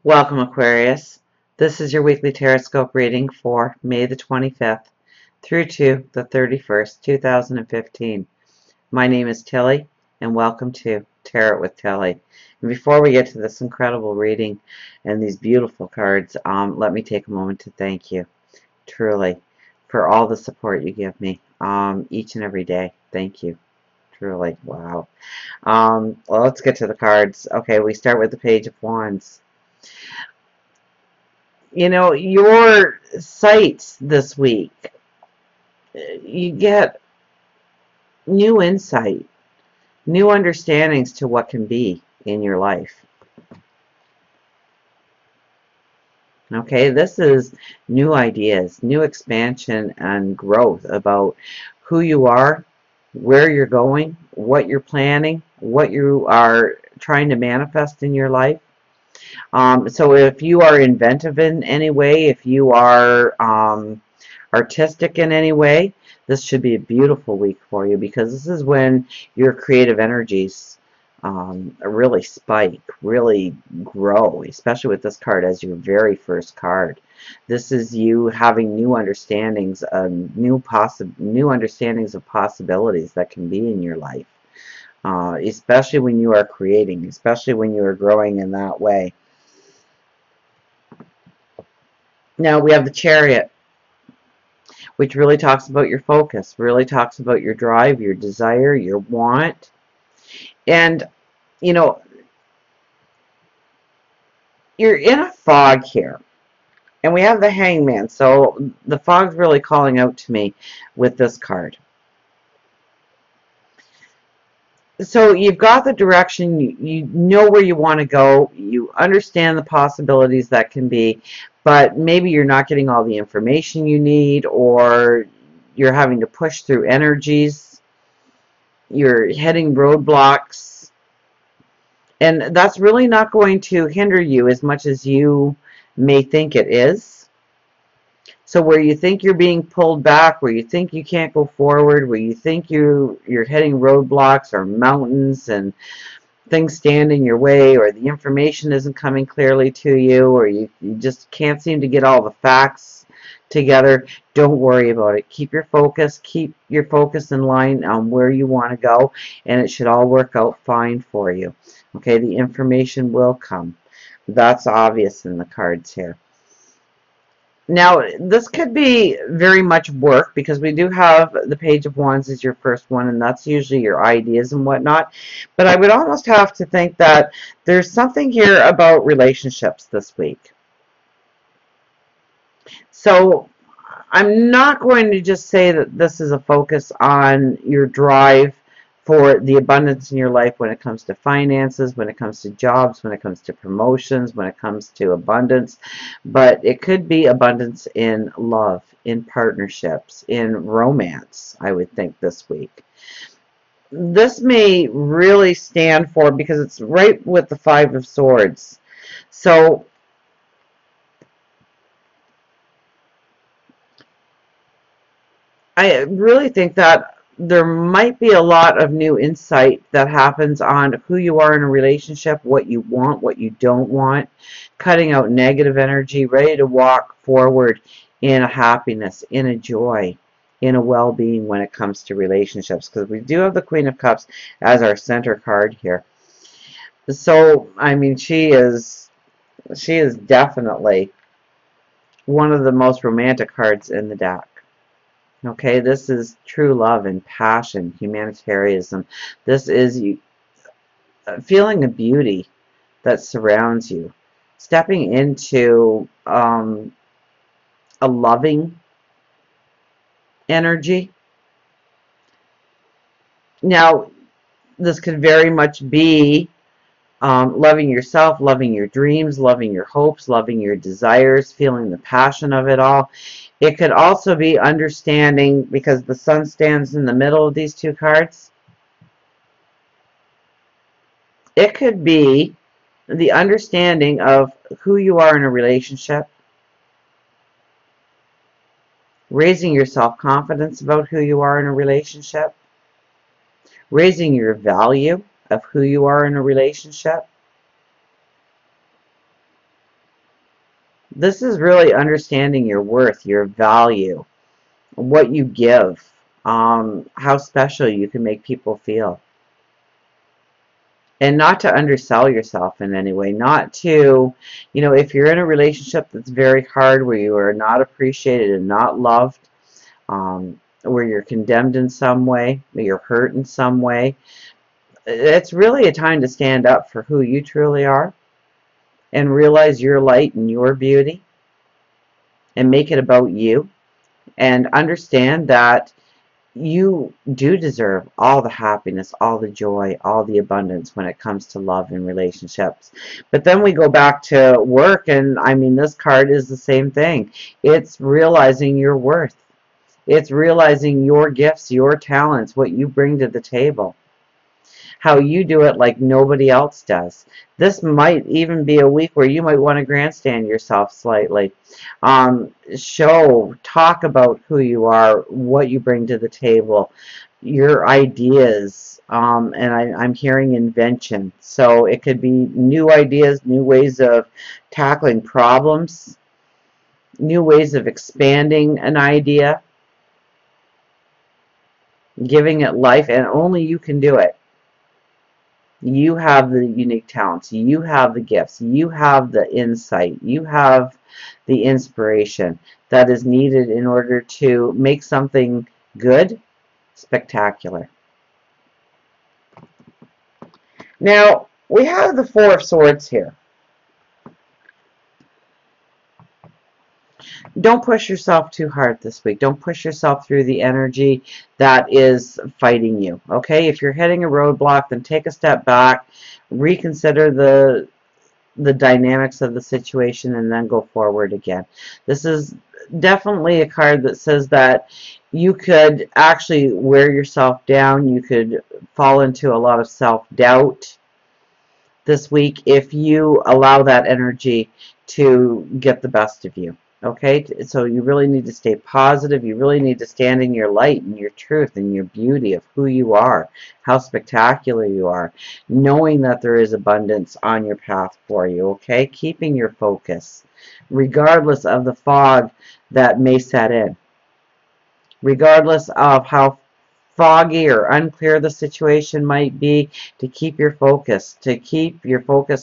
Welcome, Aquarius. This is your weekly Teroscope reading for May the 25th through to the 31st, 2015. My name is Tilly, and welcome to Tarot with Tilly. And before we get to this incredible reading and these beautiful cards, let me take a moment to thank you, truly, for all the support you give me each and every day. Thank you. Truly. Wow. Well, let's get to the cards. Okay, we start with the Page of Wands. You know, your sights this week, you get new insight, new understandings to what can be in your life. Okay, this is new ideas, new expansion and growth about who you are, where you're going, what you're planning, what you are trying to manifest in your life. So if you are inventive in any way, if you are artistic in any way, this should be a beautiful week for you, because this is when your creative energies really spike, really grow, especially with this card as your very first card. This is you having new understandings, new understandings of possibilities that can be in your life, especially when you are creating, especially when you are growing in that way. Now we have the Chariot, which really talks about your focus, really talks about your drive, your desire, your want. And, you know, you're in a fog here. And we have the Hangman, so the fog's really calling out to me with this card. So you've got the direction, you know where you want to go, you understand the possibilities that can be, but maybe you're not getting all the information you need, or you're having to push through energies, you're hitting roadblocks, and that's really not going to hinder you as much as you may think it is. So where you think you're being pulled back, where you think you can't go forward, where you think you're hitting roadblocks or mountains and things stand in your way, or the information isn't coming clearly to you, or you just can't seem to get all the facts together, don't worry about it. Keep your focus in line on where you want to go, and it should all work out fine for you. Okay, the information will come. That's obvious in the cards here. Now, this could be very much work, because we do have the Page of Wands as your first one, and that's usually your ideas and whatnot. But I would almost have to think that there's something here about relationships this week. So I'm not going to just say that this is a focus on your drive for the abundance in your life when it comes to finances, when it comes to jobs, when it comes to promotions, when it comes to abundance, but it could be abundance in love, in partnerships, in romance, I would think, this week. This may really stand for, because it's right with the Five of Swords. So I really think that there might be a lot of new insight that happens on who you are in a relationship, what you want, what you don't want, cutting out negative energy, ready to walk forward in a happiness, in a joy, in a well-being when it comes to relationships, because we do have the Queen of Cups as our center card here. So, I mean, she is definitely one of the most romantic cards in the deck. Okay, this is true love and passion, humanitarianism. This is you feeling a beauty that surrounds you, stepping into a loving energy. Now, this could very much be loving yourself, loving your dreams, loving your hopes, loving your desires, feeling the passion of it all. It could also be understanding, because the sun stands in the middle of these two cards. It could be the understanding of who you are in a relationship, raising your self-confidence about who you are in a relationship, raising your value of who you are in a relationship. This is really understanding your worth, your value, what you give, how special you can make people feel. And not to undersell yourself in any way, not to, if you're in a relationship that's very hard, where you are not appreciated and not loved, where you're condemned in some way, where you're hurt in some way, it's really a time to stand up for who you truly are and realize your light and your beauty and make it about you, and understand that you do deserve all the happiness, all the joy, all the abundance when it comes to love and relationships. But then we go back to work, and I mean, this card is the same thing. It's realizing your worth. It's realizing your gifts, your talents, what you bring to the table, how you do it like nobody else does. This might even be a week where you might want to grandstand yourself slightly. Talk about who you are, what you bring to the table, your ideas, and I'm hearing invention. So it could be new ideas, new ways of tackling problems, new ways of expanding an idea, giving it life, and only you can do it. You have the unique talents. You have the gifts. You have the insight. You have the inspiration that is needed in order to make something good spectacular. Now, we have the Four of Swords here. Don't push yourself too hard this week. Don't push yourself through the energy that is fighting you. Okay? If you're hitting a roadblock, then take a step back, reconsider the dynamics of the situation, and then go forward again. This is definitely a card that says that you could actually wear yourself down. You could fall into a lot of self-doubt this week if you allow that energy to get the best of you. Okay, so you really need to stay positive. You really need to stand in your light and your truth and your beauty of who you are, how spectacular you are, knowing that there is abundance on your path for you, okay? Keeping your focus, regardless of the fog that may set in, regardless of how foggy or unclear the situation might be, to keep your focus,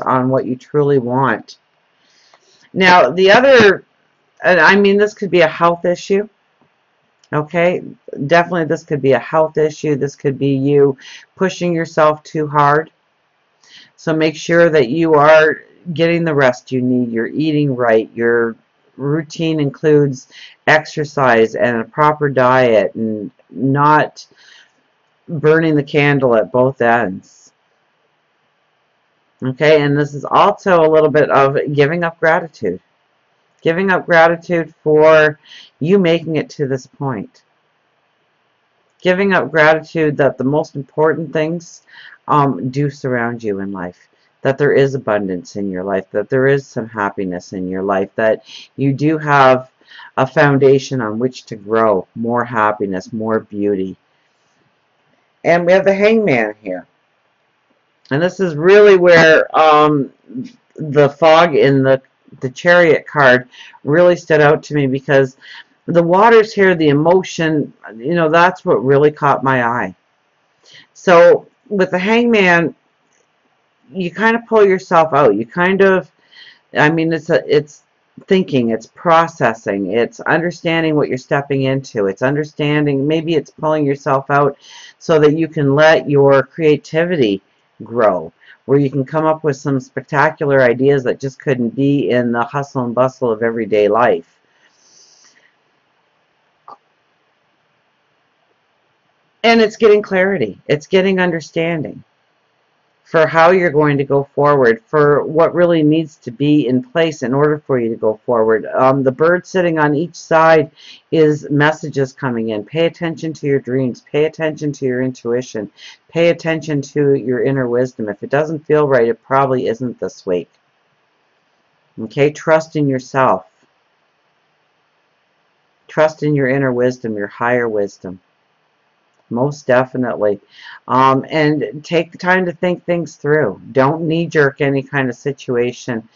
on what you truly want. Now, the other, I mean, this could be a health issue. Okay, definitely this could be a health issue. This could be you pushing yourself too hard. So make sure that you are getting the rest you need. You're eating right. Your routine includes exercise and a proper diet, and not burning the candle at both ends. Okay, and this is also a little bit of giving up gratitude. Giving up gratitude for you making it to this point. Giving up gratitude that the most important things do surround you in life. That there is abundance in your life. That there is some happiness in your life. That you do have a foundation on which to grow. More happiness, more beauty. And we have the Hangman here. And this is really where the fog in the Chariot card really stood out to me, because the waters here, the emotion, that's what really caught my eye. So with the Hangman, you kind of pull yourself out. You kind of, I mean, it's thinking, it's processing, it's understanding what you're stepping into, it's understanding, maybe it's pulling yourself out so that you can let your creativity grow, where you can come up with some spectacular ideas that just couldn't be in the hustle and bustle of everyday life. And it's getting clarity, it's getting understanding for how you're going to go forward, for what really needs to be in place in order for you to go forward. The bird sitting on each side is messages coming in. Pay attention to your dreams. Pay attention to your intuition. Pay attention to your inner wisdom. If it doesn't feel right, it probably isn't this week. Okay? Trust in yourself. Trust in your inner wisdom, your higher wisdom. Most definitely. And take the time to think things through. Don't knee-jerk any kind of situation.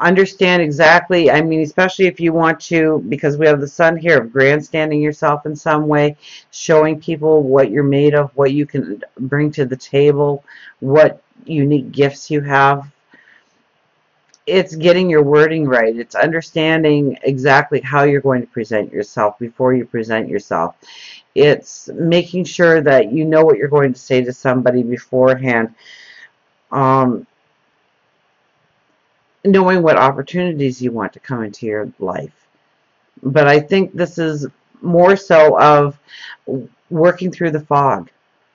understand exactly, I mean, especially if you want to, because we have the sun here of grandstanding yourself in some way, showing people what you're made of, what you can bring to the table, what unique gifts you have. It's getting your wording right. It's understanding exactly how you're going to present yourself before you present yourself. It's making sure that you know what you're going to say to somebody beforehand. Um, Knowing what opportunities you want to come into your life. But I think this is more so of working through the fog,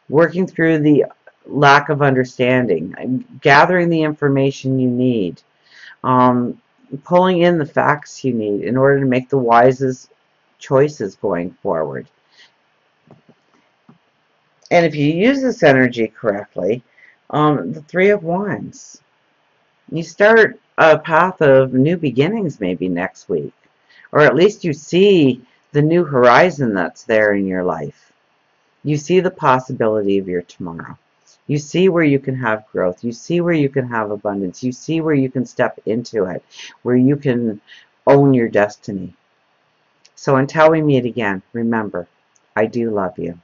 working through the lack of understanding, gathering the information you need, um, pulling in the facts you need in order to make the wisest choices going forward. And if you use this energy correctly, the Three of Wands, you start a path of new beginnings maybe next week. Or at least you see the new horizon that's there in your life. You see the possibility of your tomorrow. You see where you can have growth. You see where you can have abundance. You see where you can step into it, where you can own your destiny. So until we meet again, remember, I do love you.